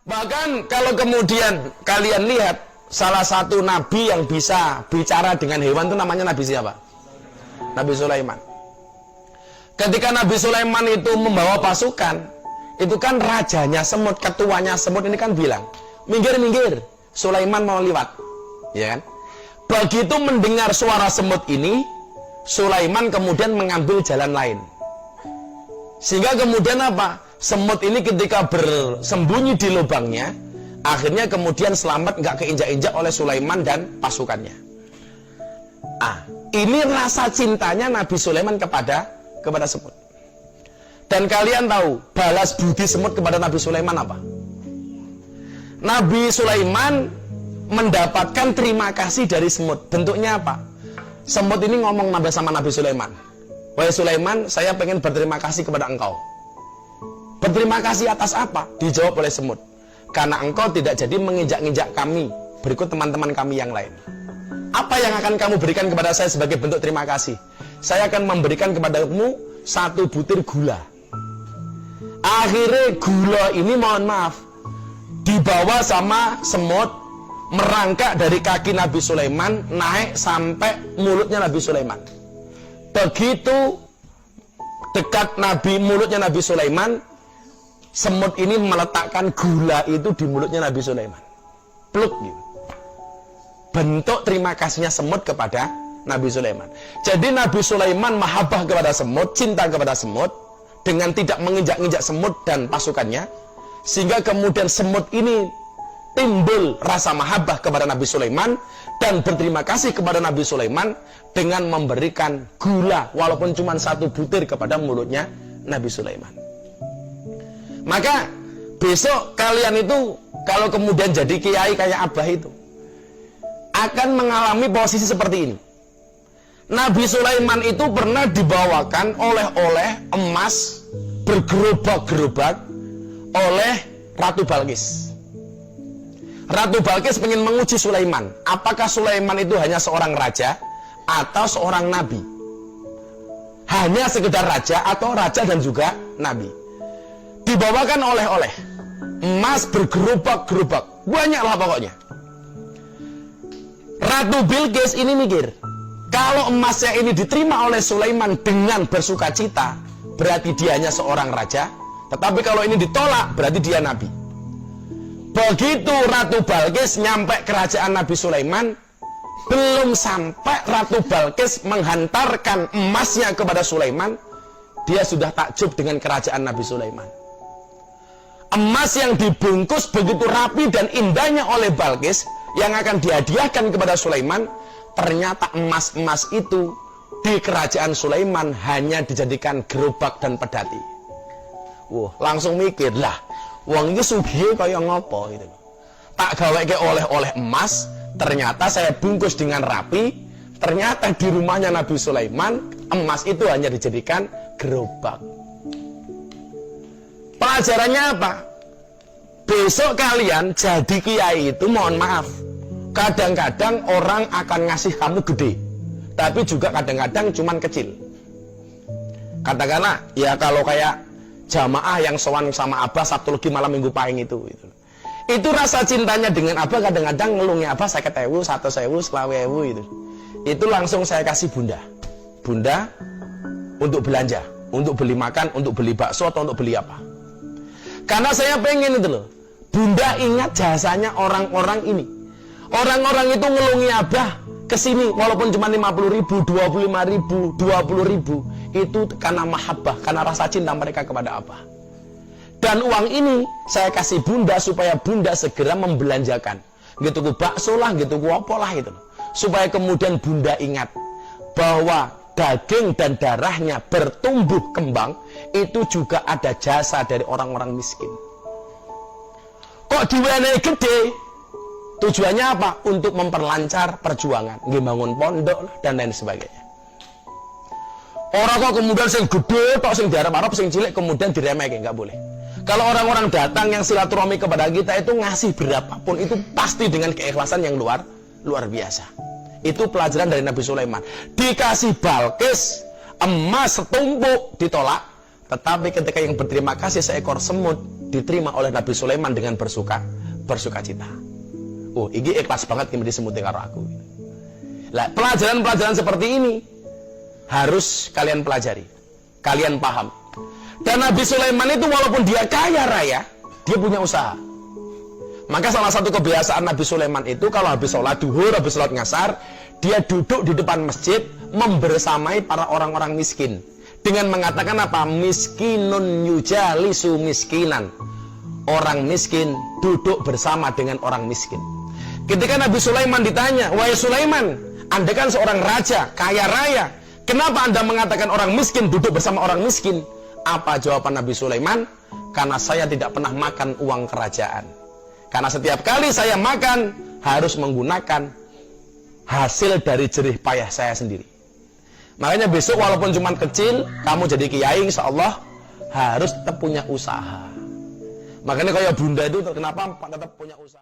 Bahkan kalau kemudian kalian lihat salah satu nabi yang bisa bicara dengan hewan itu namanya Nabi siapa? Nabi Sulaiman. Ketika Nabi Sulaiman itu membawa pasukan, itu kan rajanya semut, ketuanya semut ini kan bilang, minggir, minggir, Sulaiman mau lewat, ya kan? Begitu mendengar suara semut ini, Sulaiman kemudian mengambil jalan lain. Sehingga kemudian apa? Semut ini ketika bersembunyi di lubangnya, akhirnya kemudian selamat, nggak keinjak-injak oleh Sulaiman dan pasukannya. Ini rasa cintanya Nabi Sulaiman kepada semut. Dan kalian tahu balas budi semut kepada Nabi Sulaiman apa? Nabi Sulaiman mendapatkan terima kasih dari semut. Bentuknya apa? Semut ini ngomong sama Nabi Sulaiman, wahai Sulaiman, saya pengen berterima kasih kepada engkau. Berterima kasih atas apa? Dijawab oleh semut, karena engkau tidak jadi menginjak-injak kami berikut teman-teman kami yang lain. Apa yang akan kamu berikan kepada saya sebagai bentuk terima kasih? Saya akan memberikan kepadamu 1 butir gula. Akhirnya gula ini, mohon maaf, dibawa sama semut, merangkak dari kaki Nabi Sulaiman, naik sampai mulutnya Nabi Sulaiman. Begitu dekat mulutnya Nabi Sulaiman, semut ini meletakkan gula itu di mulutnya Nabi Sulaiman. Pluk gitu. Bentuk terima kasihnya semut kepada Nabi Sulaiman. Jadi Nabi Sulaiman mahabbah kepada semut, cinta kepada semut, dengan tidak menginjak-injak semut dan pasukannya, sehingga kemudian semut ini timbul rasa mahabbah kepada Nabi Sulaiman dan berterima kasih kepada Nabi Sulaiman dengan memberikan gula walaupun cuma 1 butir kepada mulutnya Nabi Sulaiman. Maka besok kalian itu kalau kemudian jadi kiai kayak Abah itu akan mengalami posisi seperti ini. Nabi Sulaiman itu pernah dibawakan oleh emas bergerobak-gerobak oleh Ratu Balkis. Ratu Balkis ingin menguji Sulaiman, apakah Sulaiman itu hanya seorang raja atau seorang nabi. Hanya sekedar raja atau raja dan juga nabi. Dibawakan oleh emas bergerobak-gerobak, banyaklah pokoknya. Ratu Bilqis ini mikir, kalau emasnya ini diterima oleh Sulaiman dengan bersuka cita, berarti dia hanya seorang raja. Tetapi kalau ini ditolak, berarti dia nabi. Begitu Ratu Balkis nyampe kerajaan Nabi Sulaiman, belum sampai Ratu Balkis menghantarkan emasnya kepada Sulaiman, dia sudah takjub dengan kerajaan Nabi Sulaiman. Emas yang dibungkus begitu rapi dan indahnya oleh Balkis, yang akan dihadiahkan kepada Sulaiman, ternyata emas-emas itu di kerajaan Sulaiman hanya dijadikan gerobak dan pedati. Wah, langsung mikir, lah, wong ini sugih kaya ngopo gitu. Tak gaweke oleh emas, ternyata saya bungkus dengan rapi, ternyata di rumahnya Nabi Sulaiman, emas itu hanya dijadikan gerobak. Pelajarannya apa? Besok kalian jadi kiai itu, mohon maaf, kadang-kadang orang akan ngasih kamu gede, tapi juga kadang-kadang cuman kecil. Katakanlah, ya kalau kayak jamaah yang sowan sama Abah Sabtu Legi malam Minggu Pahing itu rasa cintanya dengan Abah kadang-kadang ngelungnya Abah 50.000, 100.000, 20.000 itu. Itu langsung saya kasih bunda untuk belanja, untuk beli makan, untuk beli bakso atau untuk beli apa. Karena saya pengen itu loh, bunda ingat jasanya orang-orang ini. Orang-orang itu ngelungi Abah kesini walaupun cuma 50.000, 25.000, 20.000, itu karena mahabbah, karena rasa cinta mereka kepada Abah. Dan uang ini saya kasih bunda supaya bunda segera membelanjakan, gitu ku bakso lah, gitu ku apa lah itu, supaya kemudian bunda ingat bahwa daging dan darahnya bertumbuh kembang itu juga ada jasa dari orang-orang miskin. Kok diwenehi gede? Tujuannya apa? Untuk memperlancar perjuangan, ngebangun pondok dan lain sebagainya. Orang kok kemudian sing gede tok, sing diharap-harap, sing cilik kemudian diremehke, nggak boleh. Kalau orang-orang datang yang silaturahmi kepada kita itu ngasih berapapun, itu pasti dengan keikhlasan yang luar biasa. Itu pelajaran dari Nabi Sulaiman. Dikasih Balkis emas setumpuk, ditolak. Tetapi ketika yang berterima kasih seekor semut, diterima oleh Nabi Sulaiman dengan bersuka cita. Oh, ini ikhlas banget yang disemuti karo aku. Lah, pelajaran-pelajaran seperti ini harus kalian pelajari, kalian paham. Dan Nabi Sulaiman itu walaupun dia kaya raya, dia punya usaha. Maka salah satu kebiasaan Nabi Sulaiman itu kalau habis sholat duhur, habis sholat ngasar, dia duduk di depan masjid membersamai para orang-orang miskin dengan mengatakan apa? Miskinun yujalisu miskinan. Orang miskin duduk bersama dengan orang miskin. Ketika Nabi Sulaiman ditanya, wahai Sulaiman, Anda kan seorang raja, kaya raya, kenapa Anda mengatakan orang miskin duduk bersama orang miskin? Apa jawaban Nabi Sulaiman? Karena saya tidak pernah makan uang kerajaan. Karena setiap kali saya makan, harus menggunakan hasil dari jerih payah saya sendiri. Makanya besok walaupun cuma kecil, kamu jadi kiai, insya Allah harus tetap punya usaha. Makanya kayak bunda itu kenapa tetap punya usaha.